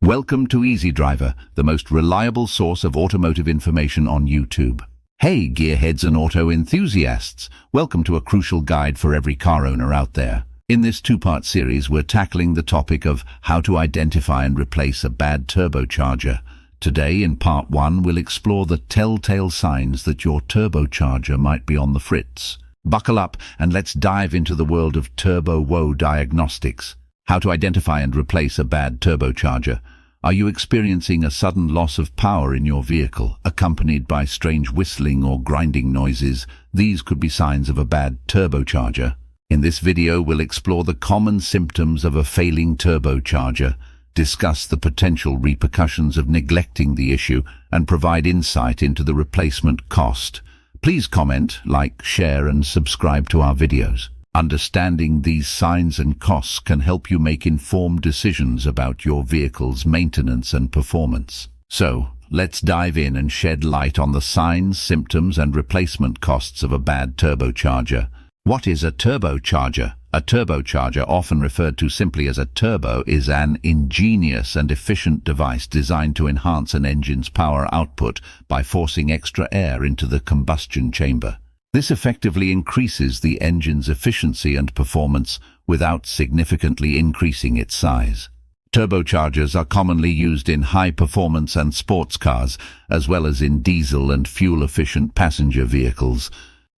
Welcome to Easy Driver, the most reliable source of automotive information on YouTube. Hey gearheads and auto enthusiasts, welcome to a crucial guide for every car owner out there. In this two-part series, we're tackling the topic of how to identify and replace a bad turbocharger. Today, in part 1, we'll explore the telltale signs that your turbocharger might be on the fritz. Buckle up and let's dive into the world of turbo woe diagnostics. How to identify and replace a bad turbocharger. Are you experiencing a sudden loss of power in your vehicle, accompanied by strange whistling or grinding noises? These could be signs of a bad turbocharger. In this video, we'll explore the common symptoms of a failing turbocharger, discuss the potential repercussions of neglecting the issue, and provide insight into the replacement cost. Please comment, like, share, and subscribe to our videos. Understanding these signs and costs can help you make informed decisions about your vehicle's maintenance and performance. So, let's dive in and shed light on the signs, symptoms, and replacement costs of a bad turbocharger. What is a turbocharger? A turbocharger, often referred to simply as a turbo, is an ingenious and efficient device designed to enhance an engine's power output by forcing extra air into the combustion chamber. This effectively increases the engine's efficiency and performance without significantly increasing its size. Turbochargers are commonly used in high-performance and sports cars, as well as in diesel and fuel-efficient passenger vehicles.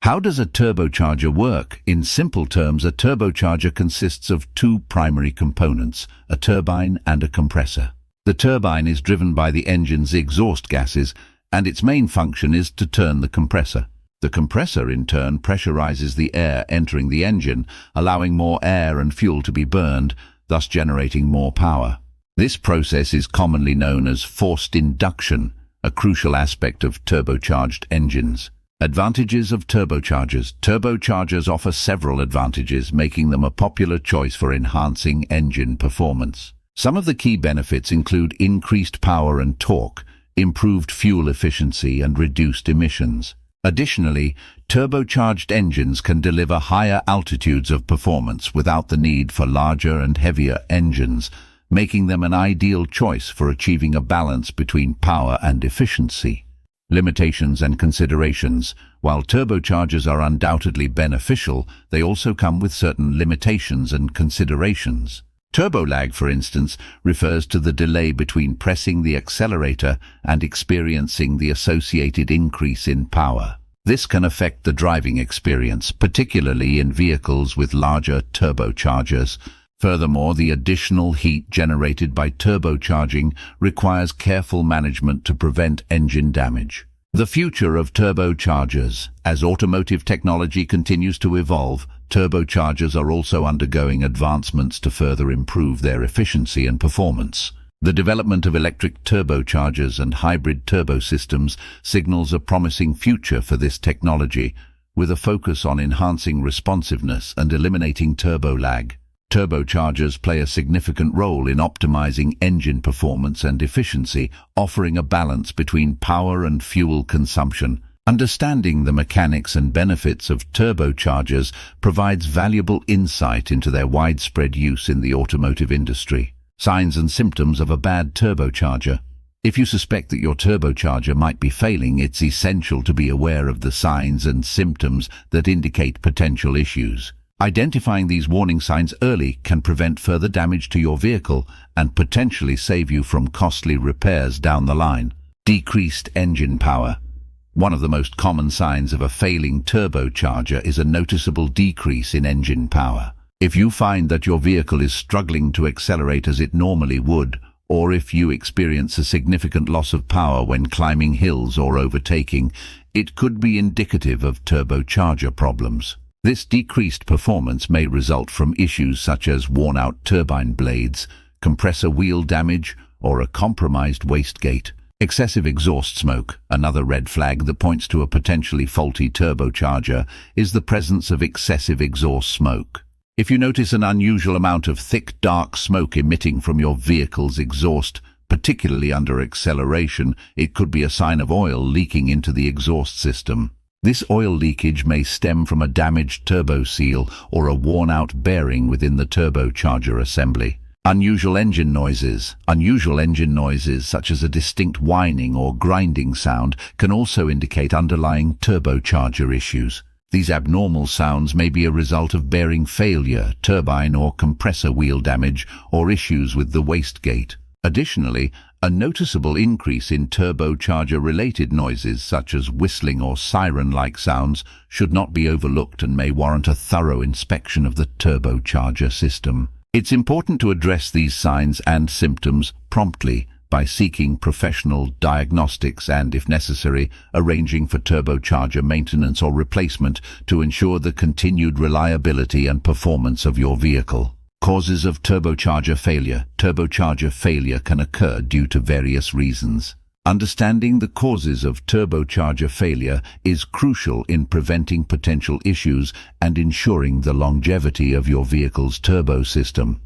How does a turbocharger work? In simple terms, a turbocharger consists of two primary components, a turbine and a compressor. The turbine is driven by the engine's exhaust gases, and its main function is to turn the compressor. The compressor, in turn, pressurizes the air entering the engine, allowing more air and fuel to be burned, thus generating more power. This process is commonly known as forced induction, a crucial aspect of turbocharged engines. Advantages of turbochargers. Turbochargers offer several advantages, making them a popular choice for enhancing engine performance. Some of the key benefits include increased power and torque, improved fuel efficiency, and reduced emissions. Additionally, turbocharged engines can deliver higher altitudes of performance without the need for larger and heavier engines, making them an ideal choice for achieving a balance between power and efficiency. Limitations and considerations. While turbochargers are undoubtedly beneficial, they also come with certain limitations and considerations. Turbo lag, for instance, refers to the delay between pressing the accelerator and experiencing the associated increase in power. This can affect the driving experience, particularly in vehicles with larger turbochargers. Furthermore, the additional heat generated by turbocharging requires careful management to prevent engine damage. The future of turbochargers. As automotive technology continues to evolve, turbochargers are also undergoing advancements to further improve their efficiency and performance. The development of electric turbochargers and hybrid turbo systems signals a promising future for this technology, with a focus on enhancing responsiveness and eliminating turbo lag. Turbochargers play a significant role in optimizing engine performance and efficiency, offering a balance between power and fuel consumption. Understanding the mechanics and benefits of turbochargers provides valuable insight into their widespread use in the automotive industry. Signs and symptoms of a bad turbocharger. If you suspect that your turbocharger might be failing, it's essential to be aware of the signs and symptoms that indicate potential issues. Identifying these warning signs early can prevent further damage to your vehicle and potentially save you from costly repairs down the line. Decreased engine power. One of the most common signs of a failing turbocharger is a noticeable decrease in engine power. If you find that your vehicle is struggling to accelerate as it normally would, or if you experience a significant loss of power when climbing hills or overtaking, it could be indicative of turbocharger problems. This decreased performance may result from issues such as worn-out turbine blades, compressor wheel damage, or a compromised wastegate. Excessive exhaust smoke. Another red flag that points to a potentially faulty turbocharger is the presence of excessive exhaust smoke. If you notice an unusual amount of thick, dark smoke emitting from your vehicle's exhaust, particularly under acceleration, it could be a sign of oil leaking into the exhaust system. This oil leakage may stem from a damaged turbo seal or a worn-out bearing within the turbocharger assembly. Unusual engine noises. Unusual engine noises, such as a distinct whining or grinding sound, can also indicate underlying turbocharger issues. These abnormal sounds may be a result of bearing failure, turbine or compressor wheel damage, or issues with the wastegate. Additionally, a noticeable increase in turbocharger-related noises, such as whistling or siren-like sounds, should not be overlooked and may warrant a thorough inspection of the turbocharger system. It's important to address these signs and symptoms promptly by seeking professional diagnostics and, if necessary, arranging for turbocharger maintenance or replacement to ensure the continued reliability and performance of your vehicle. Causes of turbocharger failure. Turbocharger failure can occur due to various reasons. Understanding the causes of turbocharger failure is crucial in preventing potential issues and ensuring the longevity of your vehicle's turbo system.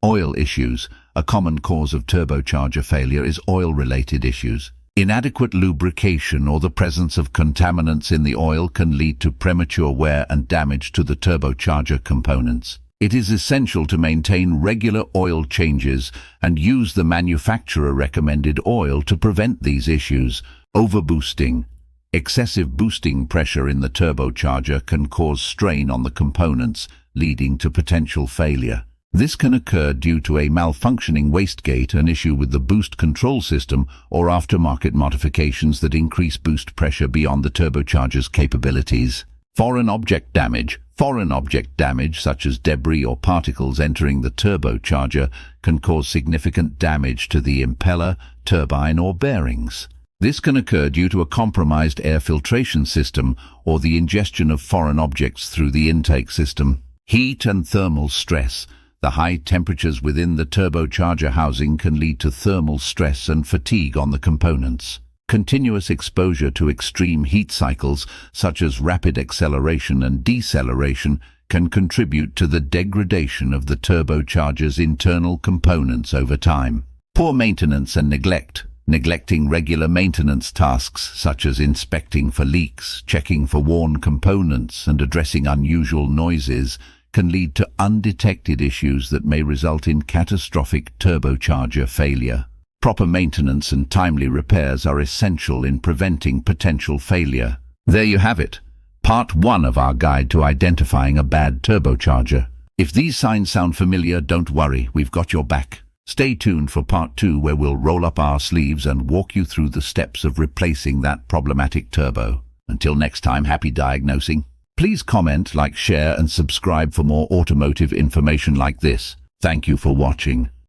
Oil issues. A common cause of turbocharger failure is oil-related issues. Inadequate lubrication or the presence of contaminants in the oil can lead to premature wear and damage to the turbocharger components. It is essential to maintain regular oil changes and use the manufacturer-recommended oil to prevent these issues. Overboosting. Excessive boosting pressure in the turbocharger can cause strain on the components, leading to potential failure. This can occur due to a malfunctioning wastegate, an issue with the boost control system, or aftermarket modifications that increase boost pressure beyond the turbocharger's capabilities. Foreign object damage. Foreign object damage, such as debris or particles entering the turbocharger, can cause significant damage to the impeller, turbine, or bearings. This can occur due to a compromised air filtration system or the ingestion of foreign objects through the intake system. Heat and thermal stress. The high temperatures within the turbocharger housing can lead to thermal stress and fatigue on the components. Continuous exposure to extreme heat cycles, such as rapid acceleration and deceleration, can contribute to the degradation of the turbocharger's internal components over time. Poor maintenance and neglect. Neglecting regular maintenance tasks, such as inspecting for leaks, checking for worn components, and addressing unusual noises, can lead to undetected issues that may result in catastrophic turbocharger failure. Proper maintenance and timely repairs are essential in preventing potential failure. There you have it, part 1 of our guide to identifying a bad turbocharger. If these signs sound familiar, don't worry, we've got your back. Stay tuned for part 2, where we'll roll up our sleeves and walk you through the steps of replacing that problematic turbo. Until next time, happy diagnosing. Please comment, like, share, and subscribe for more automotive information like this. Thank you for watching.